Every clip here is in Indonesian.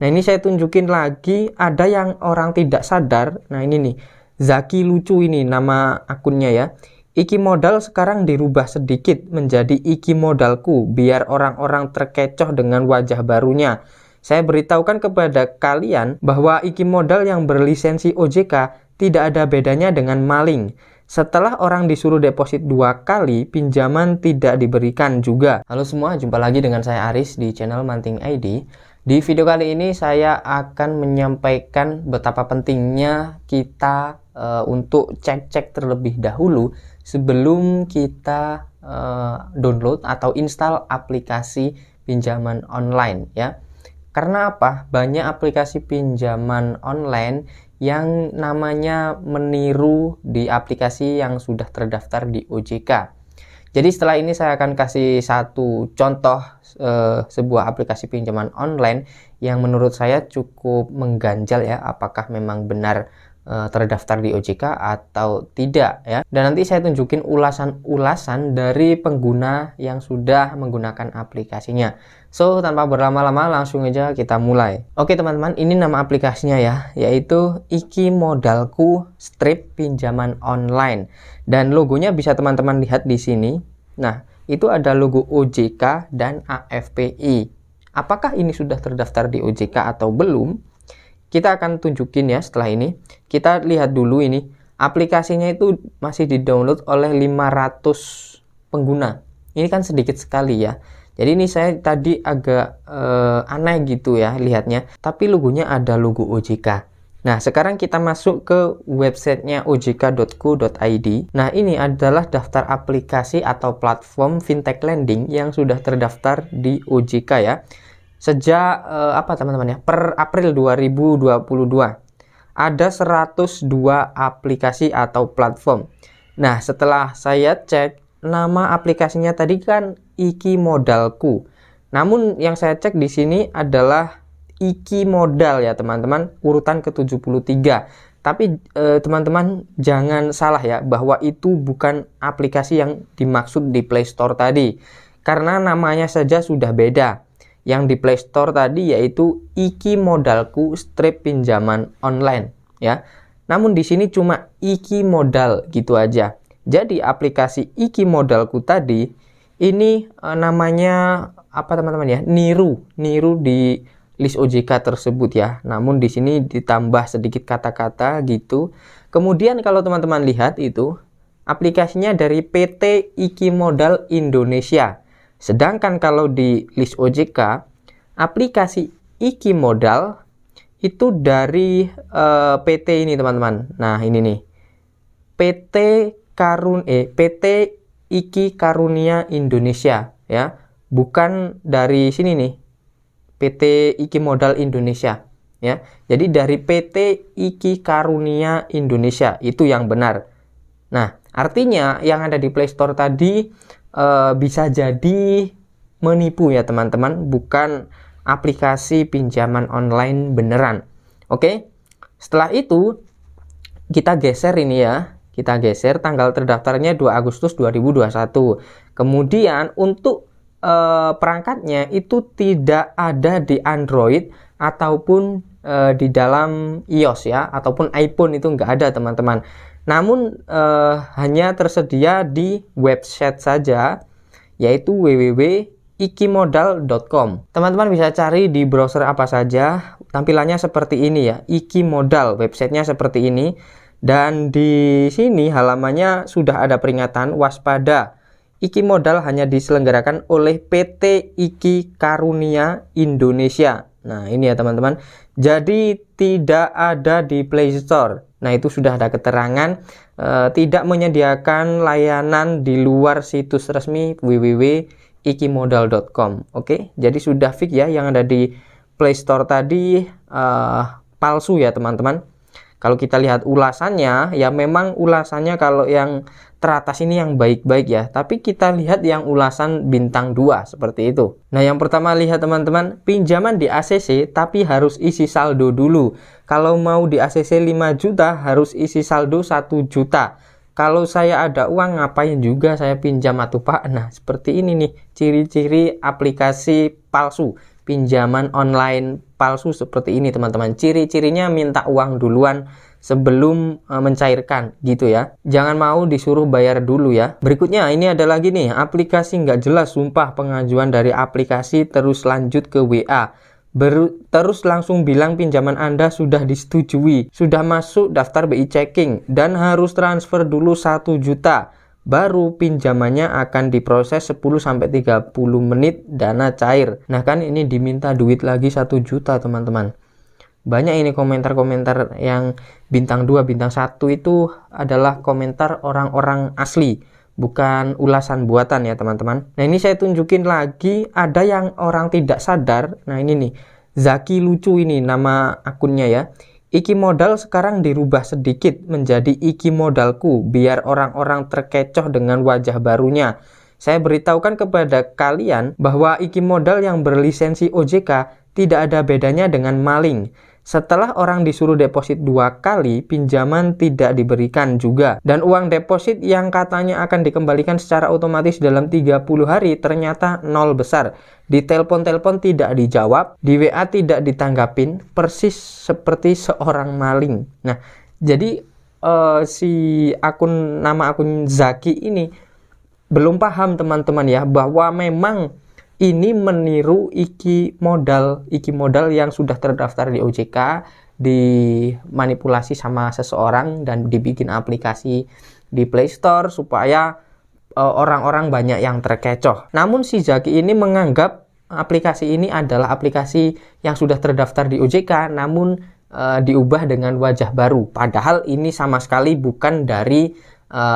Nah, ini saya tunjukin lagi, ada yang orang tidak sadar. Nah, ini nih, Zaki Lucu ini nama akunnya ya. Iki modal sekarang dirubah sedikit menjadi Iki modalku biar orang-orang terkecoh dengan wajah barunya. Saya beritahukan kepada kalian bahwa Iki modal yang berlisensi OJK tidak ada bedanya dengan maling. Setelah orang disuruh deposit 2 kali, pinjaman tidak diberikan juga. Halo semua, jumpa lagi dengan saya Aris di channel Manting ID. Di video kali ini saya akan menyampaikan betapa pentingnya kita untuk cek-cek terlebih dahulu sebelum kita download atau install aplikasi pinjaman online ya. Karena apa? Banyak aplikasi pinjaman online yang namanya meniru di aplikasi yang sudah terdaftar di OJK. Jadi setelah ini saya akan kasih satu contoh sebuah aplikasi pinjaman online yang menurut saya cukup mengganjal ya, apakah memang benar terdaftar di OJK atau tidak ya. Dan nanti saya tunjukin ulasan-ulasan dari pengguna yang sudah menggunakan aplikasinya. So, tanpa berlama-lama langsung aja kita mulai. Oke teman-teman, ini nama aplikasinya ya, yaitu Iki Modalku Strip Pinjaman Online. Dan logonya bisa teman-teman lihat di sini. Nah, itu ada logo OJK dan AFPI. Apakah ini sudah terdaftar di OJK atau belum? Kita akan tunjukin ya setelah ini. Kita lihat dulu ini. Aplikasinya itu masih di-download oleh 500 pengguna. Ini kan sedikit sekali ya. Jadi ini saya tadi agak aneh gitu ya lihatnya. Tapi logonya ada logo OJK. Nah, sekarang kita masuk ke websitenya ojk.co.id. Nah, ini adalah daftar aplikasi atau platform fintech lending yang sudah terdaftar di OJK ya. Sejak apa teman-teman ya? Per April 2022. Ada 102 aplikasi atau platform. Nah, setelah saya cek, nama aplikasinya tadi kan Iki Modalku. Namun yang saya cek di sini adalah Iki Modal ya teman-teman, urutan ke-73. Tapi teman-teman jangan salah ya, bahwa itu bukan aplikasi yang dimaksud di Play Store tadi. Karena namanya saja sudah beda. Yang di Play Store tadi yaitu Iki Modalku Strip Pinjaman Online ya. Namun di sini cuma Iki Modal gitu aja. Jadi aplikasi Iki Modalku tadi ini namanya apa teman-teman ya? Niru di list OJK tersebut ya. Namun di sini ditambah sedikit kata-kata gitu. Kemudian kalau teman-teman lihat itu aplikasinya dari PT Iki Modal Indonesia. Sedangkan kalau di list OJK aplikasi Iki Modal itu dari PT ini teman-teman. Nah, ini nih. PT Iki Karunia Indonesia ya. Bukan dari sini nih. PT Iki Modal Indonesia ya. Jadi dari PT Iki Karunia Indonesia itu yang benar. Nah, artinya yang ada di Play Store tadi bisa jadi menipu ya teman-teman, bukan aplikasi pinjaman online beneran. Oke. Setelah itu kita geser ini ya. Kita geser tanggal terdaftarnya 2 Agustus 2021. Kemudian untuk perangkatnya itu tidak ada di Android ataupun di dalam iOS ya, ataupun iPhone itu nggak ada teman-teman. Namun hanya tersedia di website saja, yaitu www.ikimodal.com. Teman-teman bisa cari di browser apa saja, tampilannya seperti ini ya, Iki Modal, websitenya seperti ini. Dan di sini halamannya sudah ada peringatan waspada. Iki Modal hanya diselenggarakan oleh PT Iki Karunia Indonesia. Nah, ini ya teman-teman. Jadi tidak ada di Play Store. Nah, itu sudah ada keterangan tidak menyediakan layanan di luar situs resmi www.ikimodal.com. Oke, jadi sudah fix ya yang ada di Play Store tadi palsu ya teman-teman. Kalau kita lihat ulasannya, ya memang ulasannya kalau yang teratas ini yang baik-baik ya. Tapi kita lihat yang ulasan bintang 2 seperti itu. Nah, yang pertama lihat teman-teman, pinjaman di ACC tapi harus isi saldo dulu. Kalau mau di ACC 5 juta harus isi saldo 1 juta. Kalau saya ada uang ngapain juga saya pinjam atuh Pak. Nah, seperti ini nih ciri-ciri aplikasi palsu, pinjaman online palsu seperti ini teman-teman. Ciri-cirinya minta uang duluan sebelum mencairkan gitu ya. Jangan mau disuruh bayar dulu ya. Berikutnya ini ada lagi nih, aplikasi nggak jelas, sumpah pengajuan dari aplikasi terus lanjut ke WA. Terus langsung bilang pinjaman Anda sudah disetujui, sudah masuk daftar BI checking dan harus transfer dulu 1 juta. Baru pinjamannya akan diproses 10-30 menit dana cair. Nah kan ini diminta duit lagi 1 juta teman-teman. Banyak ini komentar-komentar yang bintang 2, bintang 1 itu adalah komentar orang-orang asli, bukan ulasan buatan ya teman-teman. Nah ini saya tunjukin lagi, ada yang orang tidak sadar. Nah ini nih, Zaki lucu ini nama akunnya ya. Iki modal sekarang dirubah sedikit menjadi iki modalku biar orang-orang terkecoh dengan wajah barunya. Saya beritahukan kepada kalian bahwa iki modal yang berlisensi OJK tidak ada bedanya dengan maling. Setelah orang disuruh deposit 2 kali, pinjaman tidak diberikan juga. Dan uang deposit yang katanya akan dikembalikan secara otomatis dalam 30 hari ternyata nol besar. Di telepon-telepon tidak dijawab, di WA tidak ditanggapin, persis seperti seorang maling. Nah, jadi si nama akun Zaki ini belum paham teman-teman ya, bahwa memang ini meniru iki modal yang sudah terdaftar di OJK, dimanipulasi sama seseorang dan dibikin aplikasi di Play Store supaya orang-orang banyak yang terkecoh. Namun si Zaki ini menganggap aplikasi ini adalah aplikasi yang sudah terdaftar di OJK namun diubah dengan wajah baru. Padahal ini sama sekali bukan dari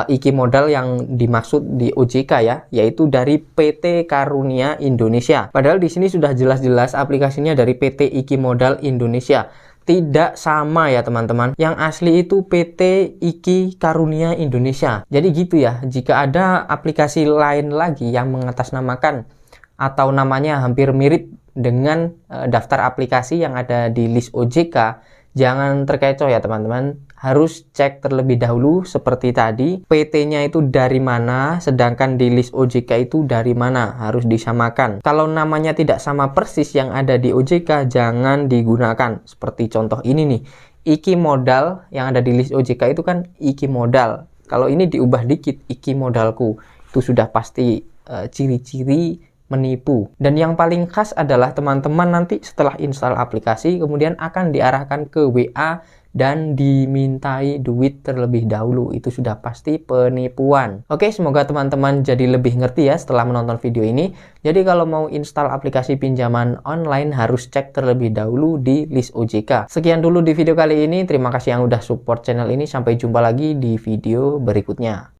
iki modal yang dimaksud di OJK ya, yaitu dari PT Karunia Indonesia. Padahal di sini sudah jelas-jelas aplikasinya dari PT Iki Modal Indonesia. Tidak sama ya teman-teman. Yang asli itu PT Iki Karunia Indonesia. Jadi gitu ya. Jika ada aplikasi lain lagi yang mengatasnamakan atau namanya hampir mirip dengan daftar aplikasi yang ada di list OJK, jangan terkecoh ya teman-teman. Harus cek terlebih dahulu seperti tadi, PT-nya itu dari mana, sedangkan di list OJK itu dari mana, harus disamakan. Kalau namanya tidak sama persis yang ada di OJK, jangan digunakan. Seperti contoh ini nih, Iki Modal yang ada di list OJK itu kan Iki Modal. Kalau ini diubah dikit, Iki Modalku, itu sudah pasti ciri-ciri menipu. Dan yang paling khas adalah teman-teman nanti setelah install aplikasi kemudian akan diarahkan ke WA dan dimintai duit terlebih dahulu. Itu sudah pasti penipuan. Oke, semoga teman-teman jadi lebih ngerti ya setelah menonton video ini. Jadi kalau mau install aplikasi pinjaman online harus cek terlebih dahulu di list OJK. Sekian dulu di video kali ini. Terima kasih yang udah support channel ini. Sampai jumpa lagi di video berikutnya.